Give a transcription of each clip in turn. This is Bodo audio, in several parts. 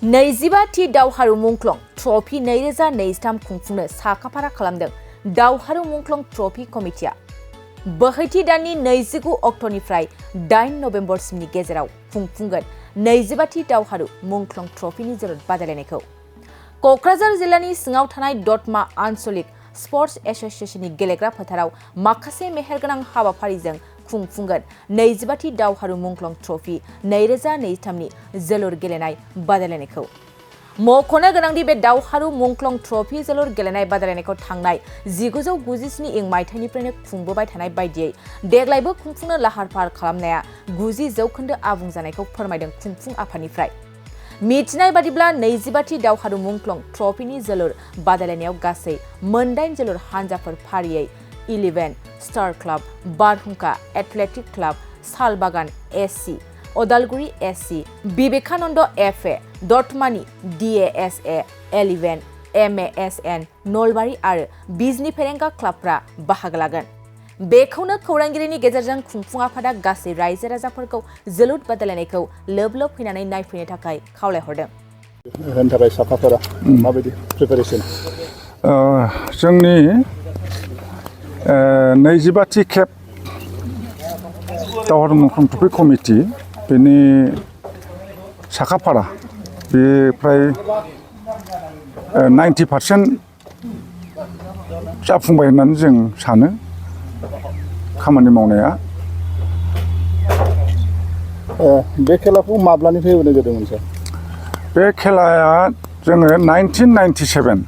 नैजिबाथि दावहारु मुंख्लं ट्रफी 2023 खुंफुंनो साखाफारा खालामदों दावहारु मुंख्लं ट्रफी कमिटिया बोहैथि दाननि 29 अक्ट'निफ्राय 8 नबेम्बरसिमनि गेजेराव खुंफुंगोन 28थि दावहारु मुंख्लं ट्रफीनि जोलुर बादायलायनायखौ क'क्राझार जिल्लानि सिङाव थानाय दतमा आन्चलिक स्पर्ट्स एस'सिएशननि गेलेग्रा फोथाराव माखासे मेहेरगोनां हाबाफारिजों खुंफुंगोन 28थि दावहारु मुंख्लं ट्रफी 2023नि जोलुर गेलेनाय बादायलायनायखौ मख'नो गोनांदि बे दावहारु मुंख्लं ट्रफी जोलुर गेलेनाय बादायलायनायखौ थांनाय 1997 मायथाइनिफ्रायनो खुंबोबाय थानाय बायदियै देग्लायबो खुंफुंनो लाहार फाहार खालामनाया 90% आबुं जानायखौ फोरमायदों खुंफुं आफादनिफ्राय मिथिनाय बादिब्ला 28थि दावहारु मुंख्लं ट्रफीनि जोलुर बादायलायनायाव गासै 8 जोलुर हानजाफोर फारियै 11 स्टार क्लाब बारहुंखा athletic club Salbagan SC Udalguri SC Vivekananda FA दतमानि DASA 11 MASN नलबारि आरो बिजनी फेरेंगा क्लाबफ्रा बाहागो लागोन बेखौनो खौरांगिरिनि गेजेरजों खुंफुं आफादा गासै रायजो राजाफोरखौ जोलुर बादायलायनायखौ लोब लोब फैनानै नायफैनो थाखाय खावलायहरदों होनो थाखाय साखाफोरा माबायदि प्रिपारेसन जोंनि 25थि खेब दावहारु मुंख्लं ट्रफी कमिटि बेनि साखाफारा बे फ्राय 90% जाफुंबाय होननानै जों सानो खामानि मावनाया बे खेलाखौ माब्लानिफ्राय होनाय जादोंमोन सार बे खेलाया जोङो 1997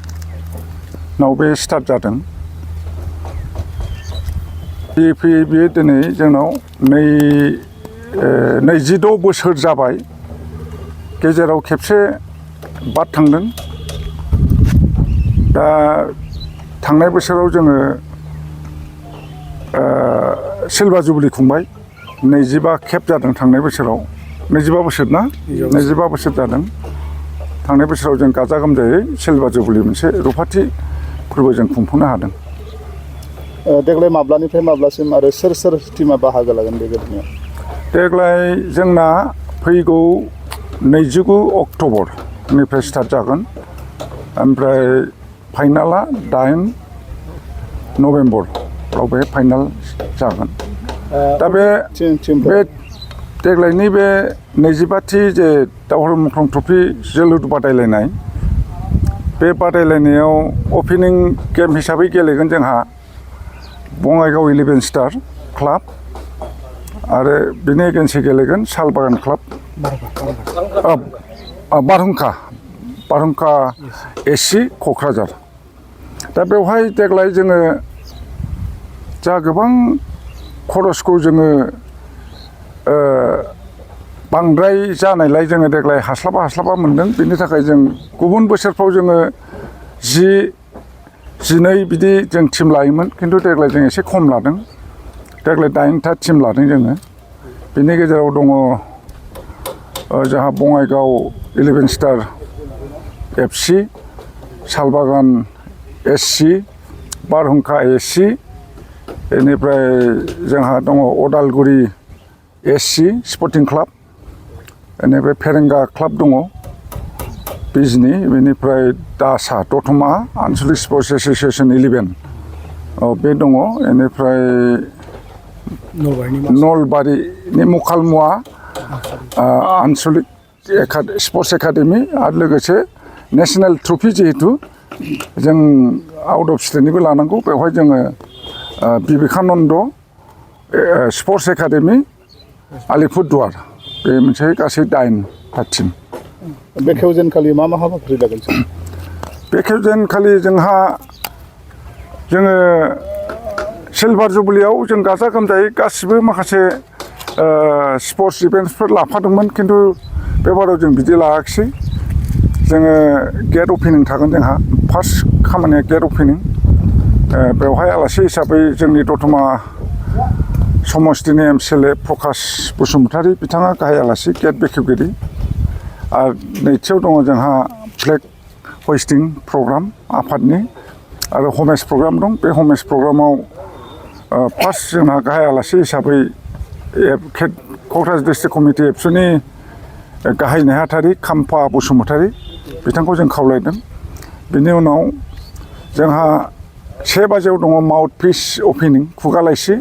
नाव बे स्टार्ट जादों फैयै दिनै जोंनाव 26 बोसोर जाबाय गेजेराव खेबसे बाद थांदों दा थांनाय बोसोराव जोङो सिलभार जुबली खुंबाय 25 खेब जादों थांनाय बोसोराव 25 बोसोर ना 25 बोसोर जादों थांनाय बोसोराव जों गाजा गोमजायै सिलभार जुबली मोनसे रुफाथि फोरबो जों खुंफुंनो हादों देग्लाय माब्लानिफ्राय माब्लासिम आरो सोर टीमा बाहागो लागोन बे गेलेनायाव देग्लाय जोंना फैगौ 29 अक्ट'बरनिफ्राय स्टार्ट जागोन ओमफ्राय फाइनाला 8 नभेम्बराव बे फाइनाल जागोन दा बे देग्लायनि बे 25थि जे दावहारु मुंख्लं ट्रफी जोलुर बादायलायनाय बे बादायलायनायाव अपेनिं गेम हिसाबै गेलेगोन जोंहा बङाइगाव 11 स्टार क्लाब आरो बिनि एगेन्सै गेलेगोन सालबागान क्लाब बारहुंखा एससी क'क्राझार दा बेवहाय देग्लाय जोङो जा गोबां खरसखौ जोङो बांद्राय जानायलाय जोङो देग्लाय हास्लाबा मोन्दों बेनि थाखाय जों गुबुन बोसोरफ्राव जोङो 10-12 बिदि जों टीम लायोमोन खिन्थु देग्लाय जों एसे खम लादों देग्लाय 8था टीम लादों जोङो बेनि गेजेराव दङ जोंहा बङाइगाव 11 स्टार FC सालबागान SC बारहुंखा SC बेनिफ्राय जोंहा दङ अदालगुरि SC स्पर्टिं क्लाब बेनिफ्राय फेरेंगा क्लाब दङ बिजनी बेनिफ्राय दासा दतमा आन्चलिक स्पर्ट्स एस'सिएशन 11 बे दङ बेनिफ्राय नलबारिनि मखालमुवा आन्चलिक स्पर्ट्स एकाडेमि आरो लोगोसे नेशनेल ट्रफी जिहेतु जों आउट अफ स्टेटनिबो लानांगौ बेवहाय जोङो विवेकानन्द स्पर्ट्स एकाडेमि आलिपुरदुवार बे मोनसे गासै 8था टीम बे खेवजेनखालि मा हाबाफारि लागोन सार बे खेवजेनखालि जोङो सिलभार जुबलीयाव जों गाजा गोमजायै गासिबो माखासे स्पर्ट्स इभेन्ट्सफोर लाफादोंमोन खिन्थु बे बाराव जों बिदि लायाखिसै जोङो गेट अपेनिं थागोन जोंहा फार्स्ट खामानिया गेट अपेनिं बेवहाय आलासि हिसाबै जोंनि दतमा समस्तिनि MCLA प्रकाश बसुमतारी बिथाङा गाहाय आलासि गेट बेखेवगिरि आरो नैथियाव दङ जोंहा फ्लेग हइस्टिं प्रग्राम आफादनि आरो हमेस प्रग्राम दं बे हमेस प्रग्रामाव फार्स्ट जोंहा गाहाय आलासि हिसाबै क'क्राझार डिस्ट्रिक्ट कमिटि एबसुनि गाहाय नेहाथारि खाम्फा बसुमतारी बिथांखौ जों खावलायदों। बिनि उनाव जोंहा 1 बाजियाव दङ माउथ पिस अपेनिं खुगा लाइसि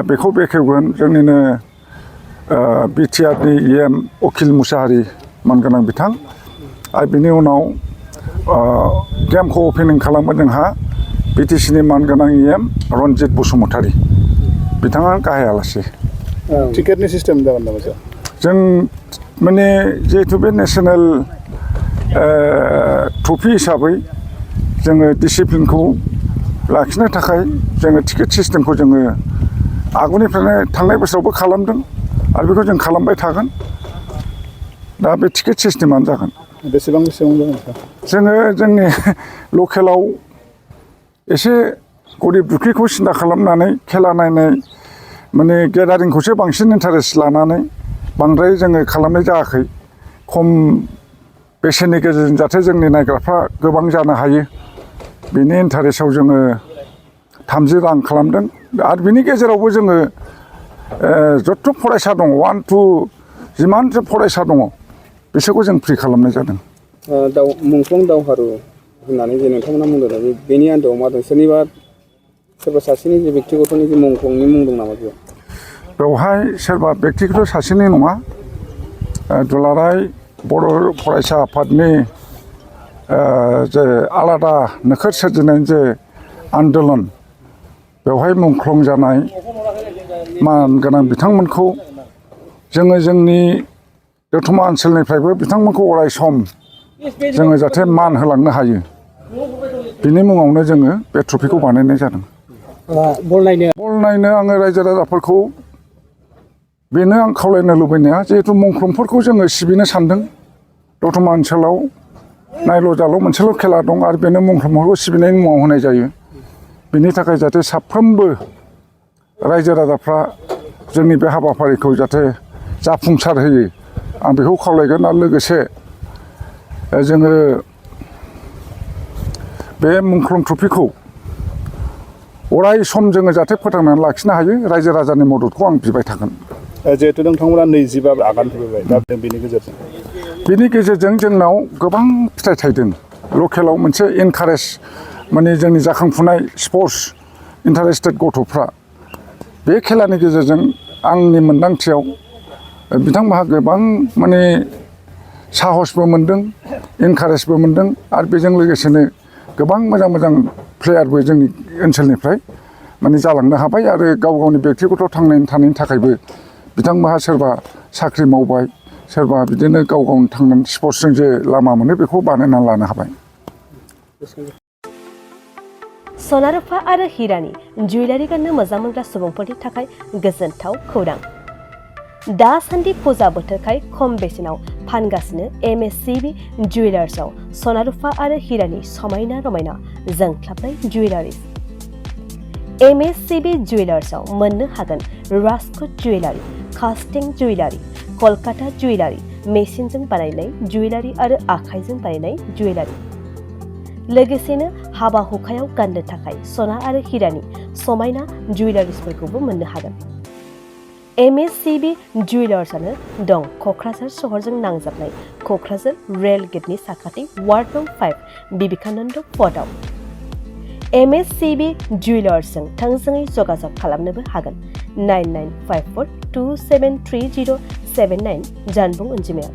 बेखौ बेखेवगोन जोंनिनो बिटिआरनि EM अखिल मुसाहारि मानगोनां बिथां आरो बिनि उनाव गेमखौ अपेनिं खालामगोन जोंहा बिटिसिनि मानगोनां EM रनजित बसुमतारी बिथाङा गाहाय आलासि। टिकेटनि सिस्टेम जागोन नामा सार? जों माने जिहेतु बे नेसनेल ट्रफि हिसाबै जोङो डिसिप्लिनखौ लाखिनो थाखाय जोङो टिकेट सिस्टेमखौ जोङो आगुनिफ्रायनो थांनाय बोसोरावबो खालामदों आरो बेखौ जों खालामबाय थागोन। दा बे टिकेट सिस्टेमानो जागोन। बेसेबां जागोन सार? जोङो जोंनि लकेलाव एसे गरिब दुखिखौ सिन्था खालामनानै खेला नायनाय माने गेदारिंखौसो बांसिन इन्टारेस्ट लानानै बांद्राय जोङो खालामनाय जायाखै। खम बेसेननि गेजेरजों जाहाथे जोंनि नायग्राफ्रा गोबां जानो हायो बेनि इन्टारेस्टआव जोङो 30 रां खालामदों आरो बिनि गेजेरावबो जोङो जथ' फरायसा दङ 1 to जिमान फरायसा दङ बिसोरखौ जों फ्रि खालामनाय जादों। मुंख्लं दावहारु होननानै जे नोंथांमोना बुंदों बेनि आन्दोआव मा दं? सोरबा सासेनि जे बेक्तिगतनि जे मुंख्लंनि मुं दं नामा बेयाव? बेवहाय सोरबा बेक्तिगत सासेनि नङा। दुलाराय बर' फरायसा आफादनि जे आलादा नोखोर सोरजिनायनि जे आन्दलन बेवहाय मुंख्लं जानाय मानगोनां बिथांमोनखौ जोङो जोंनि दतमा ओनसोलनिफ्रायबो बिथांमोनखौ अराय सम जोङो जाहाथे मान होलांनो हायो बिनि मुङावनो जोङो बे ट्रफिखौ बानायनाय जादों। बल नायनो आङो रायजो राजाफोरखौ बेनो आं खावलायनो लुबैनाया जिहेतु मुंख्लंफोरखौ जोङो सिबिनो सानदों। दतमा ओनसोलाव नायल' जाल' मोनसेल' खेला दं आरो बेनो मुंख्लंफोरखौ सिबिनायनि मुङाव होनाय जायो। बिनि थाखाय जाहाथे साफ्रोमबो रायजो राजाफ्रा जोंनि बे हाबाफारिखौ जाहाथे जाफुंसार होयो आं बेखौ खावलायगोन। आरो लोगोसे जोङो बे मुंख्लं ट्रफिखौ अराय सम जोङो जाहाथे फोथांनानै लाखिनो हायो रायजो राजानि मददखौ आं बिबाय थागोन। जिहेतु नोंथांमोना 25 आगान होबाय दा बेनि गेजेरजों जोंनाव गोबां फिथाइ थायदों। लकेलाव मोनसे इनकारेज माने जोंनि जाखांफुनाय स्पर्ट्स इन्टारेस्टेड गथ'फ्रा बे खेलानि गेजेरजों आंनि मोन्दांथियाव बिथांमोनहा गोबां माने साहसबो मोनदों इनकारेजबो मोनदों आरो बेजों लोगोसेनो गोबां मोजां प्लेयारबो जोंनि ओनसोलनिफ्राय माने जालांनो हाबाय आरो गाव गावनि बेक्तिगत थांनानै थानायनि थाखायबो बिथांमोनहा सोरबा साख्रि मावबाय सोरबा बिदिनो गाव गावनि थांनानै स्पर्ट्सजों जे लामा मोनो बेखौ बानायनानै लानो हाबाय। सना रुफा आरो हिरानि जुवेलारि गाननो मोजां मोनग्रा सुबुंफोरनि थाखाय गोजोनथाव खौरां। दासान्दि फुजा बोथोरखाय खम बेसेनाव फानगासिनो MSCB जुवेलार्सआव सना रुफा आरो हिरानि समायना रमायना जोंख्लाबनाय जुवेलारिस। MSCB जुवेलार्सआव मोननो हागोन राजकोट जुवेलारि, कास्टिं जुवेलारि, कलकाता जुवेलारि, मेसिनजों बानायनाय जुवेलारि आरो आखाइजों बानायनाय जुवेलारि। लोगोसेनो हाबा हुखायाव गाननो थाखाय सना आरो हिरानि समायना जुवेलारिसफोरखौबो मोननो हागोन। MSCB जुवेलार्सआनो दं क'क्राझार सहरजों नांजाबनाय क'क्राझार रेल गेटनि साखाथि वार्ड नं 5 बिबेकानन्द पथआव। MSCB जुवेलार्सजों थोंजोङै जगाजग खालामनोबो हागोन 9954273079 जानबुं अनजिमायाव।